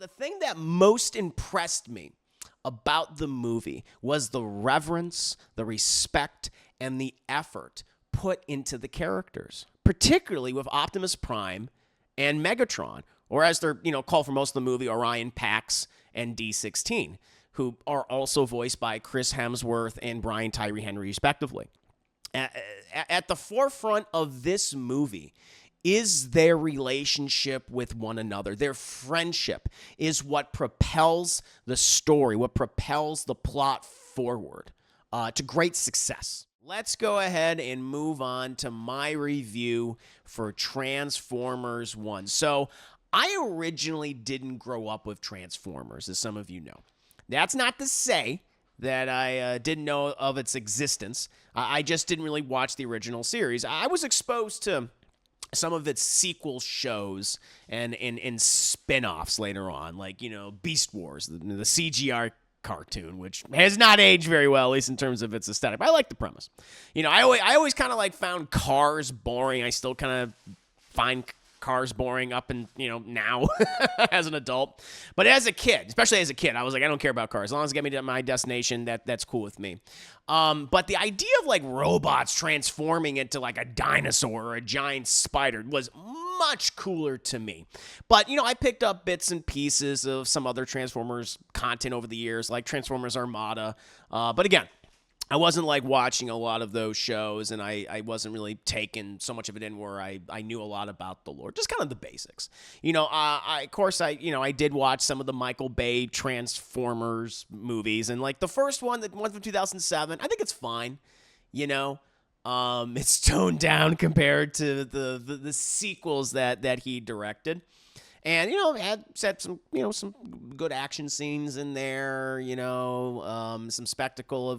The thing that most impressed me about the movie was the reverence, the respect, and the effort put into the characters, particularly with Optimus Prime and Megatron, or as they're called for most of the movie, Orion Pax and D16, who are also voiced by Chris Hemsworth and Brian Tyree Henry, respectively. At the forefront of this movie is their relationship with one another. Their friendship is what propels the story, what propels the plot forward to great success. Let's go ahead and move on to my review for Transformers 1. So, I originally didn't grow up with Transformers, as some of you know. That's not to say that I didn't know of its existence. I just didn't really watch the original series. I was exposed to some of its sequel shows and spin-offs later on, like, Beast Wars, the CGI cartoon, which has not aged very well, at least in terms of its aesthetic. But I like the premise. I always kind of found cars boring. I still kind of find cars boring up and now as an adult, but as a kid, especially as a kid, I was like, I don't care about cars as long as it get me to my destination. That's cool with me. But the idea of robots transforming into a dinosaur or a giant spider was much cooler to me. But I picked up bits and pieces of some other Transformers content over the years, like Transformers Armada. But again, I wasn't watching a lot of those shows, and I wasn't really taking so much of it in where I knew a lot about the lore, just kind of the basics. I did watch some of the Michael Bay Transformers movies, and the first one, the one from 2007, I think it's fine. It's toned down compared to the sequels that he directed. And, had some good action scenes in there, some spectacle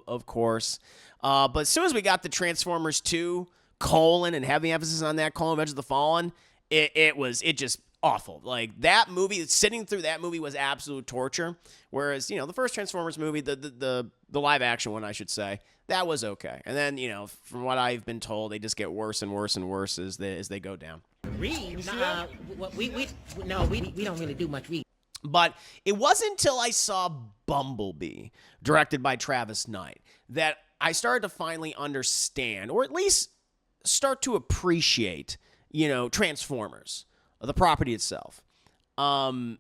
of course. But as soon as we got the Transformers 2, and heavy emphasis on that, Revenge of the Fallen, it just awful. That movie, sitting through that movie was absolute torture. Whereas, the first Transformers movie, the live action one, I should say, that was okay. And then, from what I've been told, they just get worse and worse and worse as they go down. We don't really do much reading. But it wasn't until I saw Bumblebee, directed by Travis Knight, that I started to finally understand, or at least start to appreciate, Transformers, the property itself. For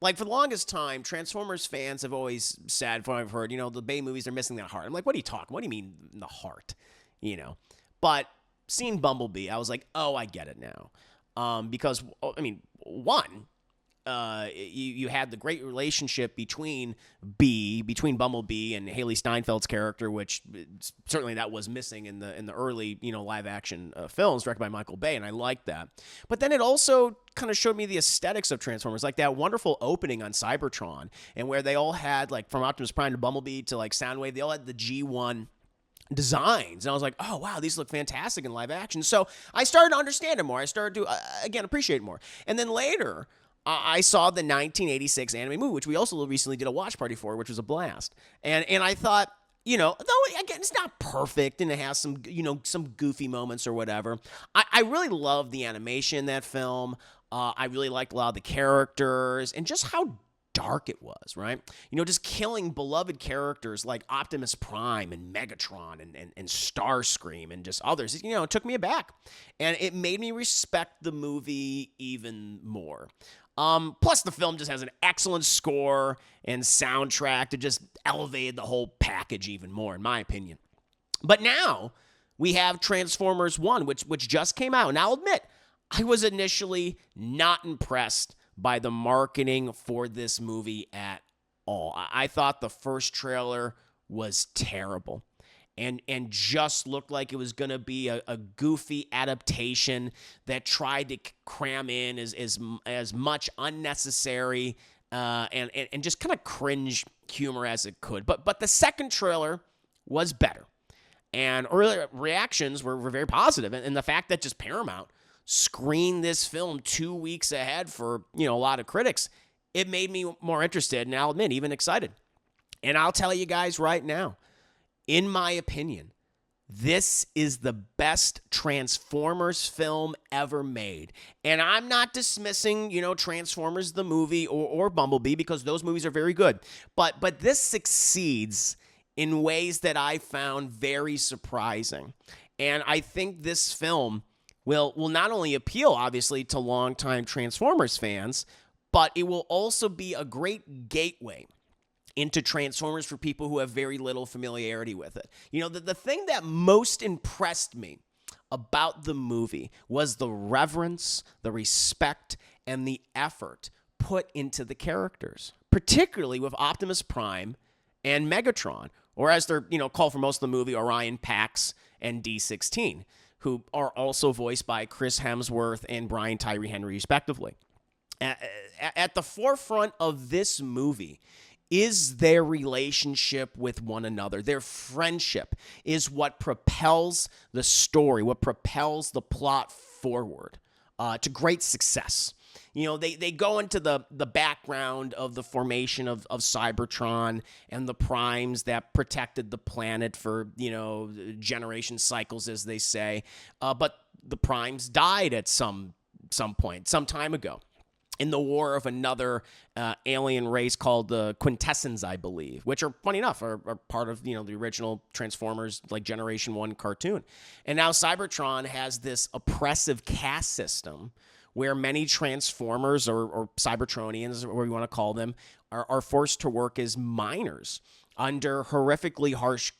the longest time, Transformers fans have always said, from what I've heard, the Bay movies are missing that heart. I'm like, what are you talking? What do you mean the heart? But seeing Bumblebee, I was like, oh, I get it now. Because, one, you had the great relationship between Bumblebee and Haley Steinfeld's character, which certainly that was missing in the early, live action films directed by Michael Bay, and I liked that. But then it also kind of showed me the aesthetics of Transformers, like that wonderful opening on Cybertron, and where they all had, from Optimus Prime to Bumblebee to Soundwave, they all had the G1 designs, and I was like, oh wow, these look fantastic in live action. So I started to understand it more. I started to again appreciate it more. And then later I saw the 1986 anime movie, which we also recently did a watch party for, which was a blast. And I thought, though again it's not perfect and it has some some goofy moments or whatever, I really love the animation in that film. I really liked a lot of the characters and just how dark it was, right? Just killing beloved characters like Optimus Prime and Megatron and Starscream and just others, it took me aback. And it made me respect the movie even more. Plus, the film just has an excellent score and soundtrack to just elevate the whole package even more, in my opinion. But now we have Transformers 1, which just came out. And I'll admit, I was initially not impressed by the marketing for this movie at all. I thought the first trailer was terrible and just looked like it was going to be a goofy adaptation that tried to cram in as much unnecessary and just kind of cringe humor as it could. But the second trailer was better. And early reactions were very positive. And the fact that just Paramount screened this film 2 weeks ahead for, a lot of critics, it made me more interested, and I'll admit, even excited. And I'll tell you guys right now, in my opinion, this is the best Transformers film ever made. And I'm not dismissing, Transformers the movie or Bumblebee, because those movies are very good. But this succeeds in ways that I found very surprising. And I think this film will not only appeal, obviously, to longtime Transformers fans, but it will also be a great gateway into Transformers for people who have very little familiarity with it. The thing that most impressed me about the movie was the reverence, the respect, and the effort put into the characters, particularly with Optimus Prime and Megatron, or as they're called for most of the movie, Orion Pax and D16, who are also voiced by Chris Hemsworth and Brian Tyree Henry, respectively. At the forefront of this movie is their relationship with one another. Their friendship is what propels the story, what propels the plot forward to great success. They go into the background of the formation of Cybertron and the primes that protected the planet for, generation cycles, as they say. But the primes died at some point, some time ago, in the war of another alien race called the Quintessence, I believe, which are, funny enough, are part of, the original Transformers, like Generation 1 cartoon. And now Cybertron has this oppressive caste system where many Transformers or Cybertronians, or what we want to call them, are forced to work as miners under horrifically harsh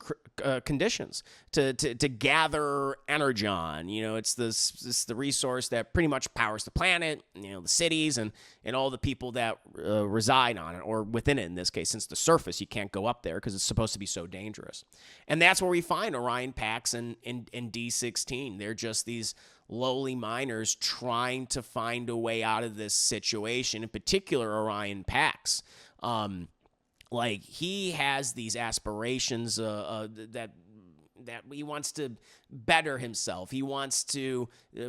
conditions to gather energon. It's the resource that pretty much powers the planet, the cities, and all the people that reside on it, or within it in this case, since the surface, you can't go up there because it's supposed to be so dangerous. And that's where we find Orion Pax and D16. They're just these lowly miners trying to find a way out of this situation, in particular Orion Pax. He has these aspirations that he wants to better himself. He wants to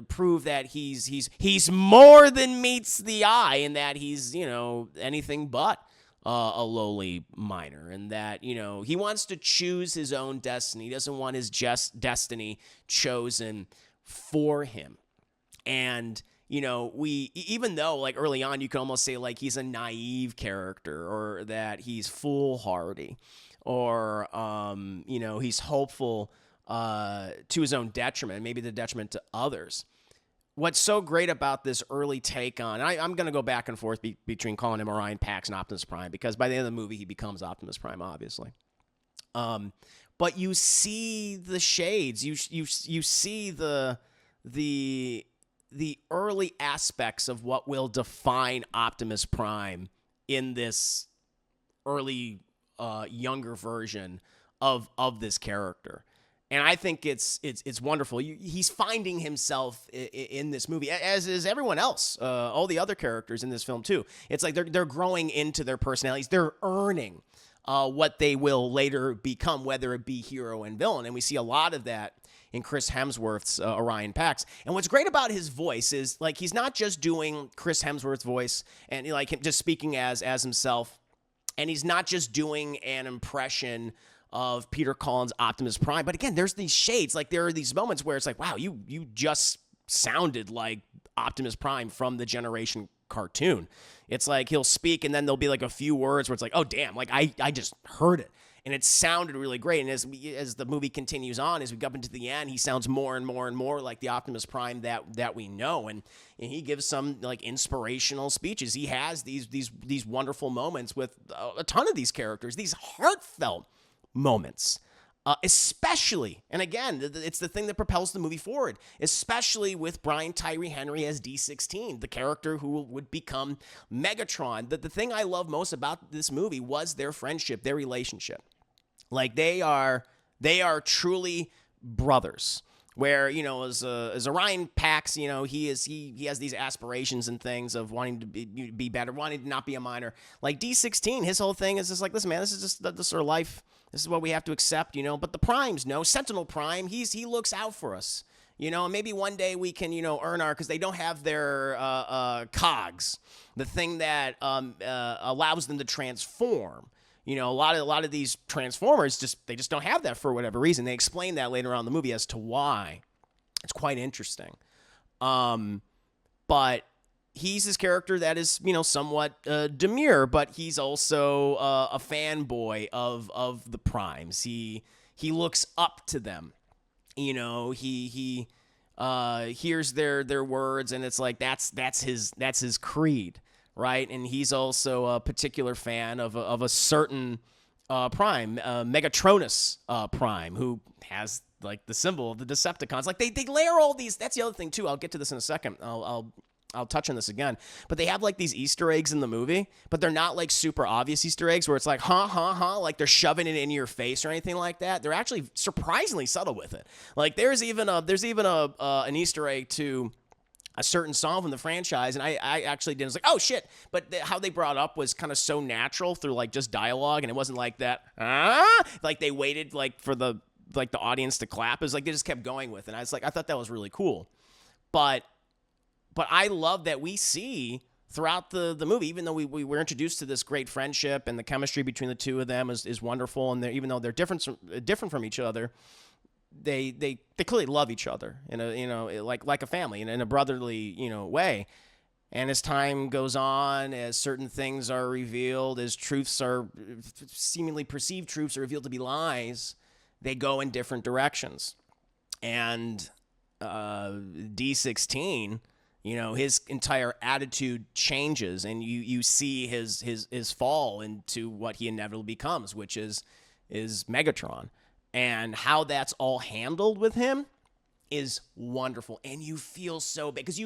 prove that he's more than meets the eye, and that he's anything but a lowly miner, and that he wants to choose his own destiny. He doesn't want his destiny chosen for him. And even though, like, early on, you can almost say, like, he's a naive character, or that he's foolhardy, or, he's hopeful to his own detriment, maybe the detriment to others. What's so great about this early take on, and I'm going to go back and forth between calling him Orion Pax and Optimus Prime, because by the end of the movie, he becomes Optimus Prime, obviously. But you see the shades, you see the early aspects of what will define Optimus Prime in this early, younger version of this character. And I think it's wonderful. He's finding himself in this movie, as is everyone else, all the other characters in this film too. It's like they're growing into their personalities. They're earning what they will later become, whether it be hero and villain. And we see a lot of that in Chris Hemsworth's Orion Pax. And what's great about his voice is, like, he's not just doing Chris Hemsworth's voice and, like, him just speaking as himself. And he's not just doing an impression of Peter Cullen's Optimus Prime. But again, there's these shades. Like, there are these moments where it's like, wow, you just sounded like Optimus Prime from the Generation cartoon. It's like he'll speak, and then there'll be like a few words where it's like, oh, damn, like I just heard it. And it sounded really great. And as the movie continues on, as we go up into the end, he sounds more and more and more like the Optimus Prime that we know. And he gives some, like, inspirational speeches. He has these wonderful moments with a ton of these characters, these heartfelt moments. Especially, and again, it's the thing that propels the movie forward, especially with Brian Tyree Henry as D16, the character who would become Megatron. The thing I love most about this movie was their friendship, their relationship. Like, they are truly brothers. Where, as Orion Pax, he has these aspirations and things of wanting to be better, wanting to not be a minor. Like D16, his whole thing is just like, listen, man, this is just the sort of life. This is what we have to accept, But the Primes, no. Sentinel Prime, he looks out for us, And maybe one day we can, earn our, because they don't have their cogs, the thing that allows them to transform. A lot of these Transformers they just don't have that for whatever reason. They explain that later on in the movie as to why. It's quite interesting. But he's this character that is, somewhat demure, but he's also a fanboy of the Primes. He looks up to them. He hears their words, and it's like that's his creed, right? And he's also a particular fan of a certain Prime, Megatronus Prime, who has like the symbol of the Decepticons. Like they layer all these. That's the other thing too. I'll get to this in a second. I'll touch on this again, but they have like these Easter eggs in the movie, but they're not like super obvious Easter eggs where it's like, like they're shoving it in your face or anything like that. They're actually surprisingly subtle with it. Like there's even an Easter egg to a certain song from the franchise, and I actually didn't. I was like, oh shit! But how they brought up was kind of so natural through like just dialogue, and it wasn't like that. Like they waited like for the audience to clap. It was like they just kept going with it. And I thought that was really cool, but I love that we see throughout the movie, even though we were introduced to this great friendship and the chemistry between the two of them is wonderful, and even though they're different from each other, they clearly love each other in a like a family in a brotherly way. And as time goes on, as certain things are revealed, as truths are seemingly perceived truths are revealed to be lies, they go in different directions. And D16. His entire attitude changes, and you see his fall into what he inevitably becomes, which is Megatron. And how that's all handled with him is wonderful. And you feel so bad because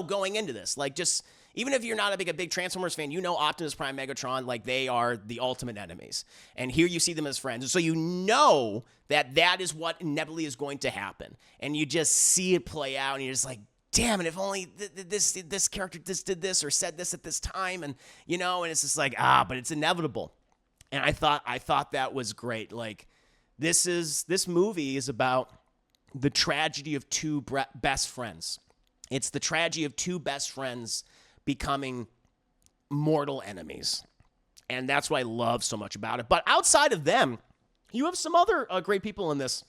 going into this, like just even if you're not a big Transformers fan, Optimus Prime, Megatron, like they are the ultimate enemies. And here you see them as friends. And so that is what inevitably is going to happen. And you just see it play out, and you're just like, damn it, if only this character did this or said this at this time, and and it's just like, but it's inevitable. And I thought that was great. Like this movie is about the tragedy of two best friends. It's the tragedy of two best friends becoming mortal enemies. And that's what I love so much about it. But outside of them, you have some other great people in this.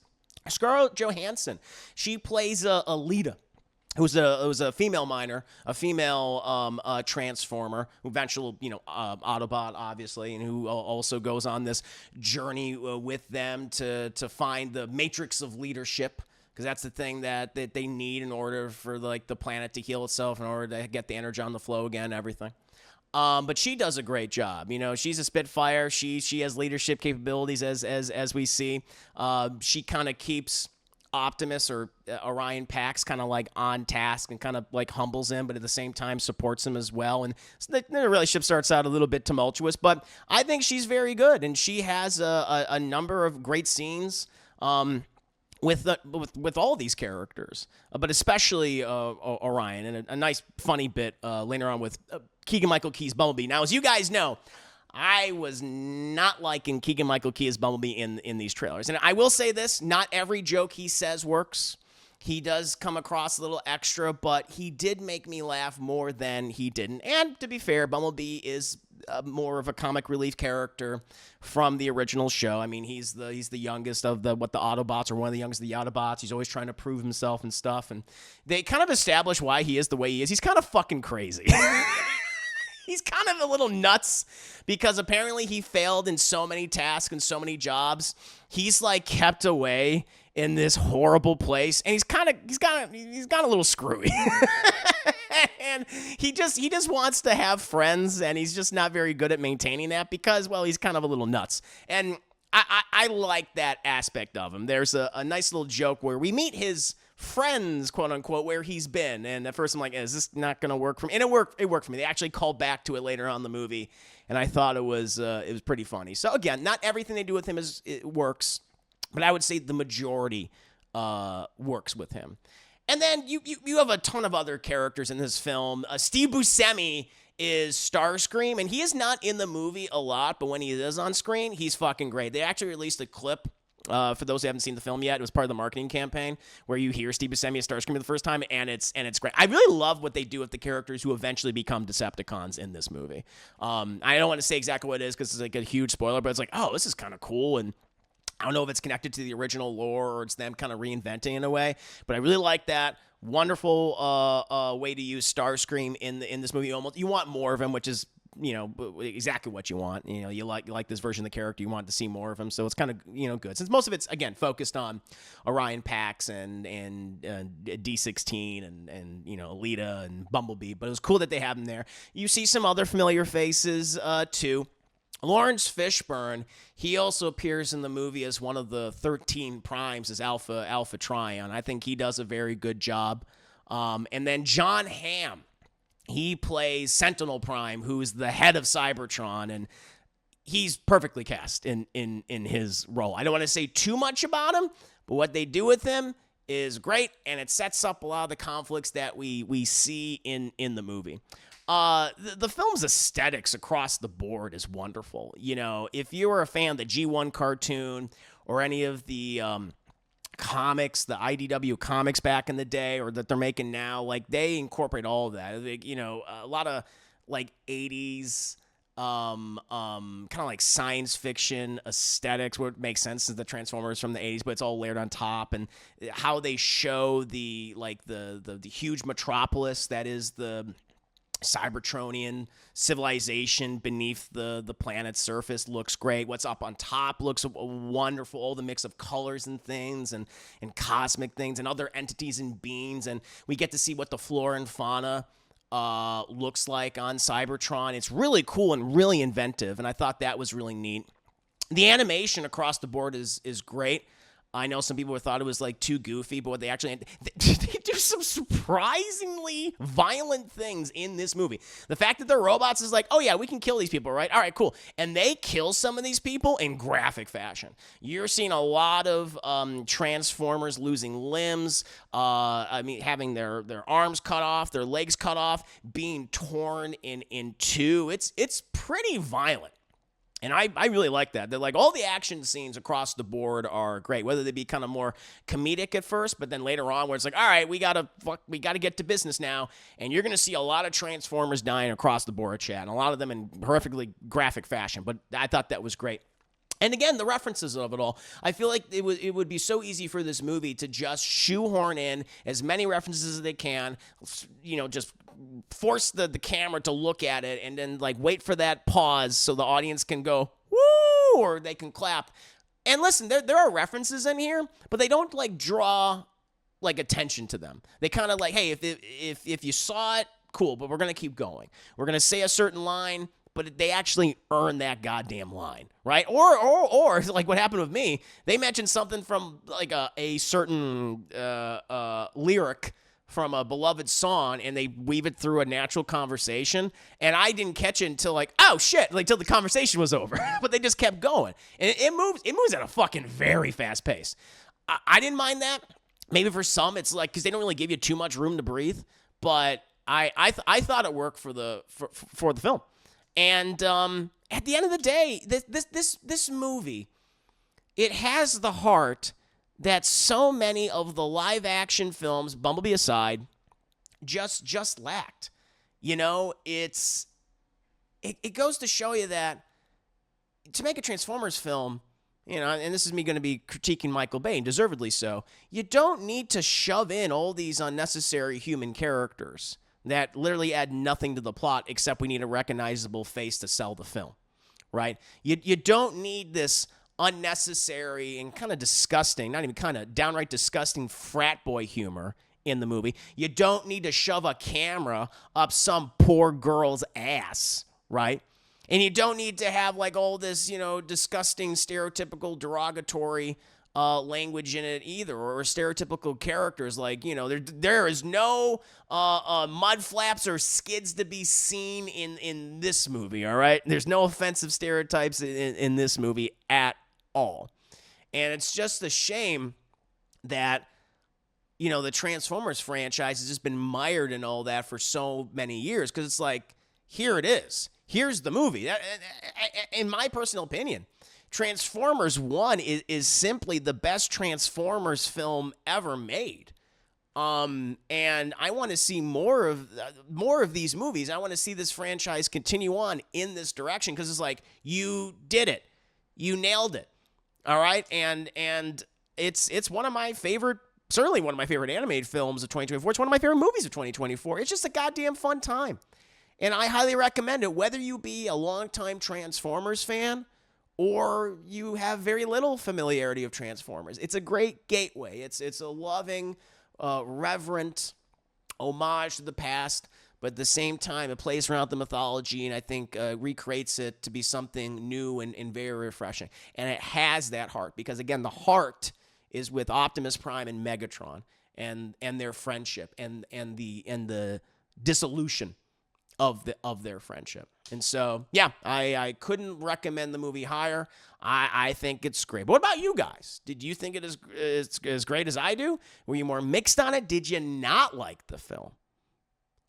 Scarlett Johansson, she plays Alita, who was a female miner, a female transformer, who eventually, Autobot, obviously, and who also goes on this journey with them to find the matrix of leadership, because that's the thing that they need in order for like the planet to heal itself, in order to get the energy on the flow again, and everything. But she does a great job. She's a Spitfire. She has leadership capabilities, as we see. She kind of keeps Optimus or Orion Pax kind of like on task and kind of like humbles him, but at the same time supports him as well. And so the relationship starts out a little bit tumultuous, but I think she's very good, and she has a number of great scenes with all these characters, but especially Orion, and a nice funny bit later on with Keegan-Michael Key's Bumblebee. Now, as you guys know, I was not liking Keegan-Michael Key as Bumblebee in these trailers. And I will say this, not every joke he says works. He does come across a little extra, but he did make me laugh more than he didn't. And to be fair, Bumblebee is more of a comic relief character from the original show. I mean, he's the youngest of the Autobots, or one of the youngest of the Autobots. He's always trying to prove himself and stuff. And they kind of establish why he is the way he is. He's kind of fucking crazy. He's kind of a little nuts because apparently he failed in so many tasks and so many jobs. He's like kept away in this horrible place, and he's got a little screwy. And he just wants to have friends, and he's just not very good at maintaining that because, well, he's kind of a little nuts. And I like that aspect of him. There's a nice little joke where we meet his friends, quote unquote, where he's been, and at first I'm like, is this not gonna work for me? And it worked for me. They actually called back to it later on in the movie, and I thought it was pretty funny. So again, not everything they do with him works, but I would say the majority works with him. And then you have a ton of other characters in this film. Steve Buscemi is Starscream, and he is not in the movie a lot, but when he is on screen, he's fucking great. They actually released a clip For those who haven't seen the film yet, it was part of the marketing campaign where you hear Steve Buscemi at Starscream the first time, and it's great. I really love what they do with the characters who eventually become Decepticons in this movie. I don't want to say exactly what it is because it's like a huge spoiler, but it's like, oh, this is kind of cool, and I don't know if it's connected to the original lore or it's them kind of reinventing in a way, but I really like that. Wonderful way to use Starscream in this movie. You want more of him, which is exactly what you want. You like this version of the character. You want to see more of him, so it's kind of good. Since most of it's again focused on Orion Pax and D16 and Alita and Bumblebee, but it was cool that they have him there. You see some other familiar faces too. Lawrence Fishburne, he also appears in the movie as one of the 13 primes, as Alpha Trion. I think he does a very good job. And then John Hamm, he plays Sentinel Prime, who's the head of Cybertron, and he's perfectly cast in his role. I don't want to say too much about him, but what they do with him is great, and it sets up a lot of the conflicts that we see in the movie. The film's aesthetics across the board is wonderful. If you were a fan of the G1 cartoon or any of the comics, the IDW comics back in the day, or that they're making now, like they incorporate all of that. A lot of like 80s kind of like science fiction aesthetics where it makes sense as the Transformers from the 80s, but it's all layered on top, and how they show the huge metropolis that is the Cybertronian civilization beneath the planet's surface looks great. What's up on top looks wonderful. All the mix of colors and things and cosmic things and other entities and beings. And we get to see what the flora and fauna looks like on Cybertron. It's really cool and really inventive, and I thought that was really neat. The animation across the board is great. I know some people thought it was like too goofy, but what they do some surprisingly violent things in this movie. The fact that they're robots is like, oh yeah, we can kill these people, right? All right, cool. And they kill some of these people in graphic fashion. You're seeing a lot of Transformers losing limbs, having their arms cut off, their legs cut off, being torn in two. It's pretty violent. And I really like that. They're like, all the action scenes across the board are great, whether they be kind of more comedic at first, but then later on where it's like, all right, we gotta get to business now. And you're gonna see a lot of Transformers dying across the board, Chad, and a lot of them in horrifically graphic fashion. But I thought that was great. And again, the references of it all. I feel like it would be so easy for this movie to just shoehorn in as many references as they can, just force the camera to look at it and then like wait for that pause so the audience can go, woo, or they can clap. And listen, there are references in here, but they don't like draw like attention to them. They kind of like, hey, if you saw it, cool, but we're going to keep going. We're going to say a certain line, but they actually earn that goddamn line, right? Or like what happened with me, they mentioned something from like a certain lyric from a beloved song, and they weave it through a natural conversation, and I didn't catch it until like, oh shit, like till the conversation was over. But they just kept going, and it moves at a fucking very fast pace. I didn't mind that. Maybe for some it's like because they don't really give you too much room to breathe, but I thought it worked for the film. And at the end of the day, this movie, it has the heart that so many of the live action films, Bumblebee aside, just lacked. It goes to show you that to make a Transformers film, and this is me going to be critiquing Michael Bay, and deservedly so, you don't need to shove in all these unnecessary human characters that literally add nothing to the plot except we need a recognizable face to sell the film, right? You don't need this unnecessary and kind of disgusting, not even kind of, downright disgusting frat boy humor in the movie. You don't need to shove a camera up some poor girl's ass, right? And you don't need to have like all this, disgusting, stereotypical, derogatory language in it either, or stereotypical characters like, there is no mud flaps or skids to be seen in this movie, all right? There's no offensive stereotypes in this movie at all. And it's just a shame that, the Transformers franchise has just been mired in all that for so many years, because it's like, here it is. Here's the movie. In my personal opinion, Transformers 1 is simply the best Transformers film ever made. And I want to see more of these movies. I want to see this franchise continue on in this direction, because it's like, you did it. You nailed it. All right? And it's one of my favorite, certainly one of my favorite animated films of 2024. It's one of my favorite movies of 2024. It's just a goddamn fun time. And I highly recommend it, whether you be a longtime Transformers fan or you have very little familiarity of Transformers. It's a great gateway. It's a loving, reverent homage to the past, but at the same time, it plays around the mythology, and I think recreates it to be something new and very refreshing. And it has that heart, because, again, the heart is with Optimus Prime and Megatron and their friendship and the dissolution of their friendship. And so, yeah, I couldn't recommend the movie higher. I think it's great. But what about you guys? Did you think it is as great as I do? Were you more mixed on it? Did you not like the film?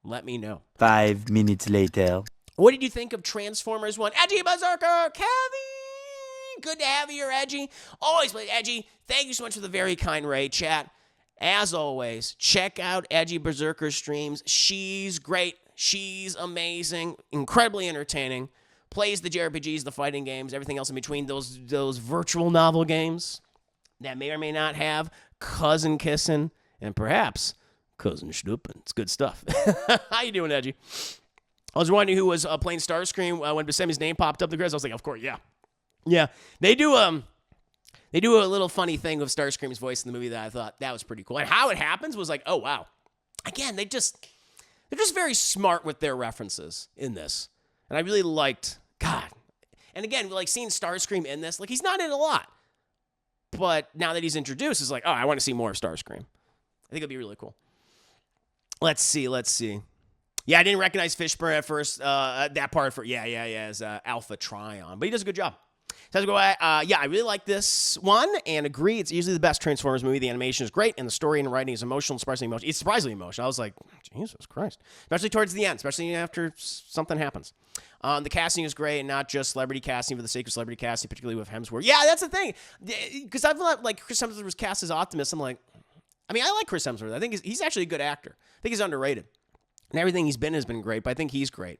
Let me know. 5 minutes later. What did you think of Transformers 1? Edgy Berserker Kevin! Good to have you here, Edgy. Always play Edgy. Thank you so much for the very kind raid, chat. As always, check out Edgy Berserker streams. She's great. She's amazing, incredibly entertaining, plays the JRPGs, the fighting games, everything else in between, those virtual novel games that may or may not have cousin kissing and perhaps cousin schnooping. It's good stuff. How you doing, Edgy? I was wondering who was playing Starscream when Buscemi's name popped up the grid. I was like, of course, yeah. Yeah, they do a little funny thing with Starscream's voice in the movie that I thought that was pretty cool. And how it happens was like, oh, wow. Again, they're just very smart with their references in this. And I really liked, God. And again, like seeing Starscream in this, like he's not in a lot. But now that he's introduced, it's like, oh, I want to see more of Starscream. I think it'd be really cool. Let's see. Yeah, I didn't recognize Fishburne at first. That part as Alpha Trion. But he does a good job. So yeah, I really like this one and agree. It's easily the best Transformers movie. The animation is great, and the story and writing is emotional, surprisingly emotional. It's surprisingly emotional. I was like, Jesus Christ. Especially towards the end, especially after something happens. The casting is great, and not just celebrity casting for the sake of celebrity casting, particularly with Hemsworth. Yeah, that's the thing. Because I've let, like, Chris Hemsworth was cast as Optimus. I'm like, I mean, I like Chris Hemsworth. I think he's actually a good actor. I think he's underrated. And everything he's been has been great, but I think he's great.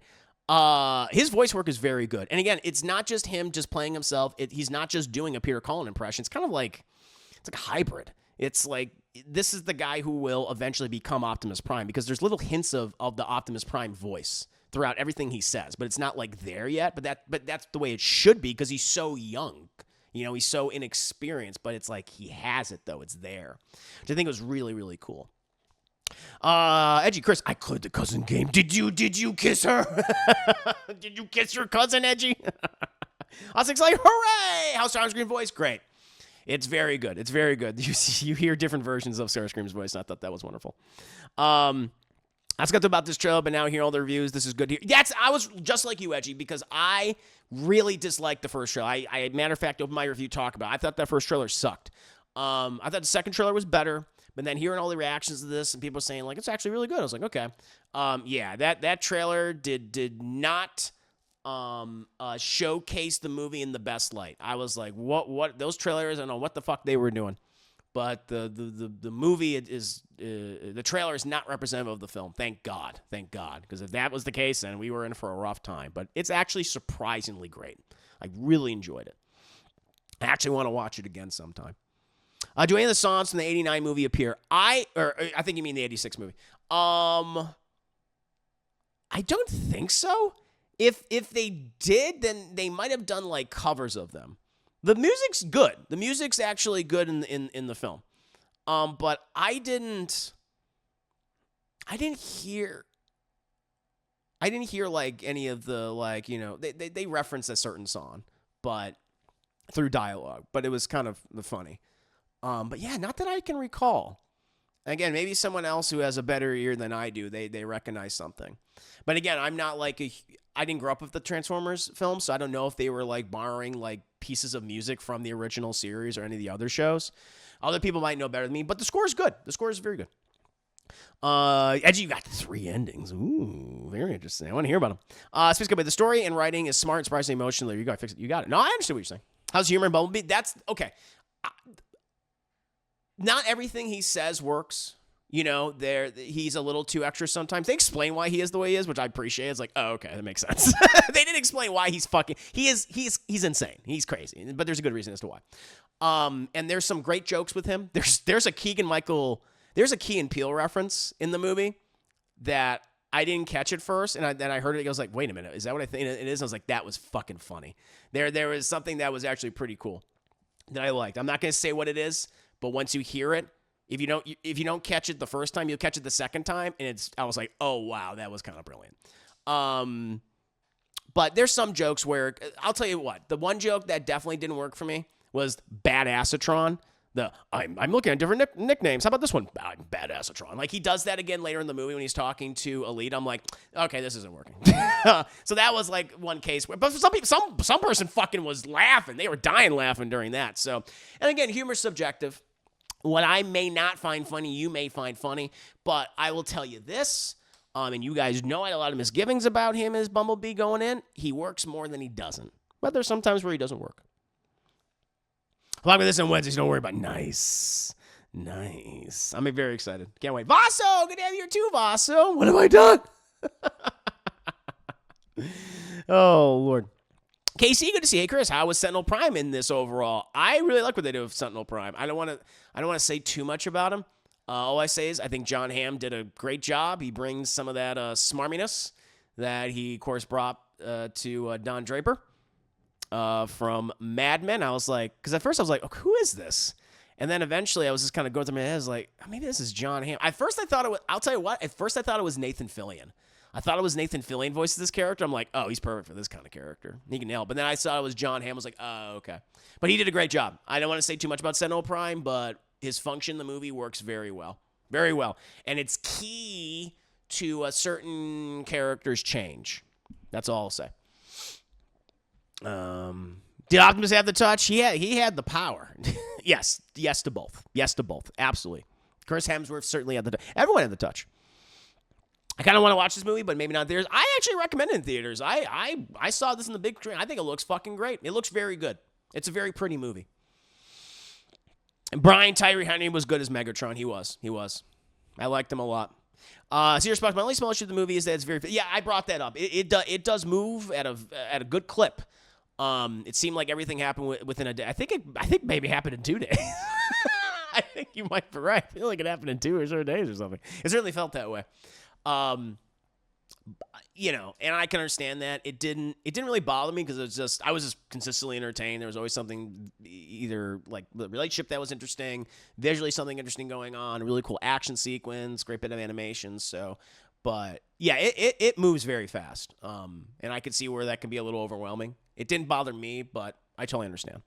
His voice work is very good. And again, it's not just him just playing himself. He's not just doing a Peter Cullen impression. It's kind of like, it's like a hybrid. It's like, this is the guy who will eventually become Optimus Prime, because there's little hints of the Optimus Prime voice throughout everything he says, but it's not like there yet. But that's the way it should be, because he's so young. You know, he's so inexperienced, but it's like he has it though. It's there. Which I think was really, really cool. Edgy Chris, I cleared the cousin game. Did you kiss her? Did you kiss your cousin, Edgy? I was like, hooray! How's Starscream's voice? Great. It's very good. It's very good. You hear different versions of Starscream's voice, and I thought that was wonderful. I forgot about this trailer, but now hearing all the reviews, this is good. I was just like you, Edgy, because I really disliked the first trailer. I matter of fact, opened my review talk about it. I thought that first trailer sucked. I thought the second trailer was better. But then hearing all the reactions to this and people saying, like, it's actually really good. I was like, okay. Yeah, that trailer did not showcase the movie in the best light. I was like, what? Those trailers, I don't know what the fuck they were doing. But the movie is, the trailer is not representative of the film. Thank God. Because if that was the case, then we were in for a rough time. But it's actually surprisingly great. I really enjoyed it. I actually want to watch it again sometime. Do any of the songs from the 89 movie appear? I think you mean the 86 movie. I don't think so. If they did, then they might have done like covers of them. The music's good. The music's actually good in the film. But I didn't hear like any of the, like, you know, they referenced a certain song, but through dialogue, but it was kind of funny. But yeah, not that I can recall. Again, maybe someone else who has a better ear than I do, they recognize something. But again, I'm not like I didn't grow up with the Transformers films, so I don't know if they were like borrowing like pieces of music from the original series or any of the other shows. Other people might know better than me, but the score is good. The score is very good. Edgy, you got 3 endings. Ooh, very interesting. I want to hear about them. Speaks about the story and writing is smart and surprisingly emotional. You got to fix it. You got it. No, I understand what you're saying. How's humor in Bumblebee? That's okay. Not everything he says works. You know, he's a little too extra sometimes. They explain why he is the way he is, which I appreciate. It's like, oh, okay, that makes sense. They didn't explain why he's fucking. He's insane. He's crazy. But there's a good reason as to why. And there's some great jokes with him. There's a Key and Peele reference in the movie that I didn't catch at first, and then I heard it. I was like, wait a minute, is that what I think it is? I was like, that was fucking funny. There was something that was actually pretty cool that I liked. I'm not gonna say what it is, but once you hear it. If you don't catch it the first time, you'll catch it the second time, and I was like, oh wow, that was kind of brilliant. But there's some jokes where I'll tell you what, the one joke that definitely didn't work for me was Badassatron. I'm looking at different nicknames. How about this one? Badassatron. Like he does that again later in the movie when he's talking to Elite. I'm like, okay, this isn't working. So that was like one case where, but for some people, some person fucking was laughing. They were dying laughing during that. So, and again, humor's subjective. What I may not find funny, you may find funny, but I will tell you this, and you guys know I had a lot of misgivings about him as Bumblebee going in. He works more than he doesn't, but there's sometimes where he doesn't work. I'll with this on Wednesdays, don't worry about Nice. I'm very excited. Can't wait. Vaso, good to have you here too, Vaso. What have I done? Oh, Lord. KC, good to see you. Hey, Chris, how was Sentinel Prime in this overall? I really like what they do with Sentinel Prime. I don't want to say too much about him. All I say is I think John Hamm did a great job. He brings some of that smarminess that he, of course, brought to Don Draper from Mad Men. I was like, because at first I was like, oh, who is this? And then eventually I was just kind of going through my head. I was like, oh, maybe this is John Hamm. At first I thought it was, I'll tell you what, at first I thought it was Nathan Fillion. I thought it was Nathan Fillion voices this character. I'm like, oh, he's perfect for this kind of character. He can nail it. But then I saw it was John Hamm. I was like, oh, okay. But he did a great job. I don't want to say too much about Sentinel Prime, but his function in the movie works very well. Very well. And it's key to a certain character's change. That's all I'll say. Did Optimus have the touch? He had the power. Yes to both. Yes to both. Absolutely. Chris Hemsworth certainly had the touch. Everyone had the touch. I kind of want to watch this movie, but maybe not in theaters. I actually recommend it in theaters. I saw this in the big screen. I think it looks fucking great. It looks very good. It's a very pretty movie. And Brian Tyree Henry was good as Megatron. He was. I liked him a lot. Serious Spock, my only small issue with the movie is that it's very... Yeah, I brought that up. It does move at a good clip. It seemed like everything happened within a day. I think maybe happened in 2 days. I think you might be right. I feel like it happened in 2 or 3 days or something. It certainly felt that way. You know, and I can understand that. It didn't really bother me because I was just consistently entertained. There was always something, either like the relationship that was interesting, visually something interesting going on, a really cool action sequence, great bit of animation. So, but yeah, it moves very fast. And I could see where that can be a little overwhelming. It didn't bother me, but I totally understand.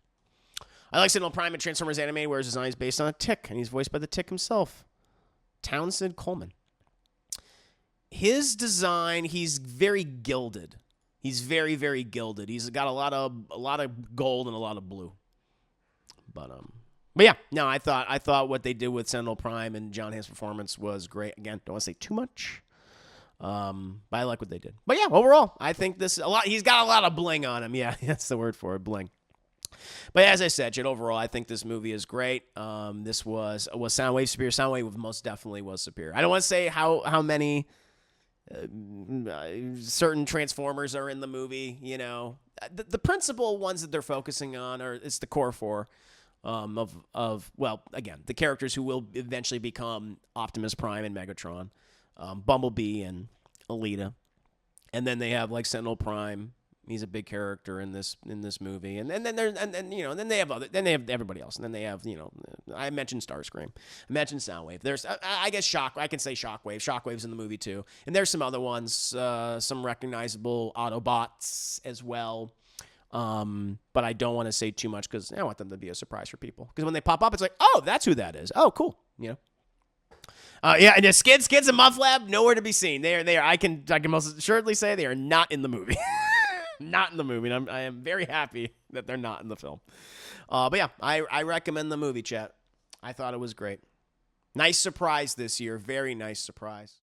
I like Sentinel Prime and Transformers Animated, where his design is based on a Tick, and he's voiced by the Tick himself, Townsend Coleman. His design, he's very gilded. He's very, very gilded. He's got a lot of gold and a lot of blue. But yeah, no, I thought what they did with Sentinel Prime and John Hamm's performance was great. Again, don't want to say too much. But I like what they did. But yeah, overall, I think this a lot. He's got a lot of bling on him. Yeah, that's the word for it, bling. But as I said, Jed, overall, I think this movie is great. This was Soundwave superior? Soundwave most definitely was superior. I don't want to say how many certain Transformers are in the movie. You know, the principal ones that they're focusing on it's the core four of well, again, the characters who will eventually become Optimus Prime and Megatron, Bumblebee and Alita, and then they have like Sentinel Prime. He's a big character in this movie, and then they have everybody else, and then they have I mentioned Starscream, I mentioned Soundwave. There's I guess I can say Shockwave. Shockwave's in the movie too, and there's some other ones, some recognizable Autobots as well. But I don't want to say too much because I want them to be a surprise for people. Because when they pop up, it's like, oh, that's who that is. Oh, cool. Yeah, and the Skids and Mufflab, nowhere to be seen. They are. I can most assuredly say they are not in the movie. Not in the movie. And I am very happy that they're not in the film. But yeah, I recommend the movie, chat. I thought it was great. Nice surprise this year. Very nice surprise.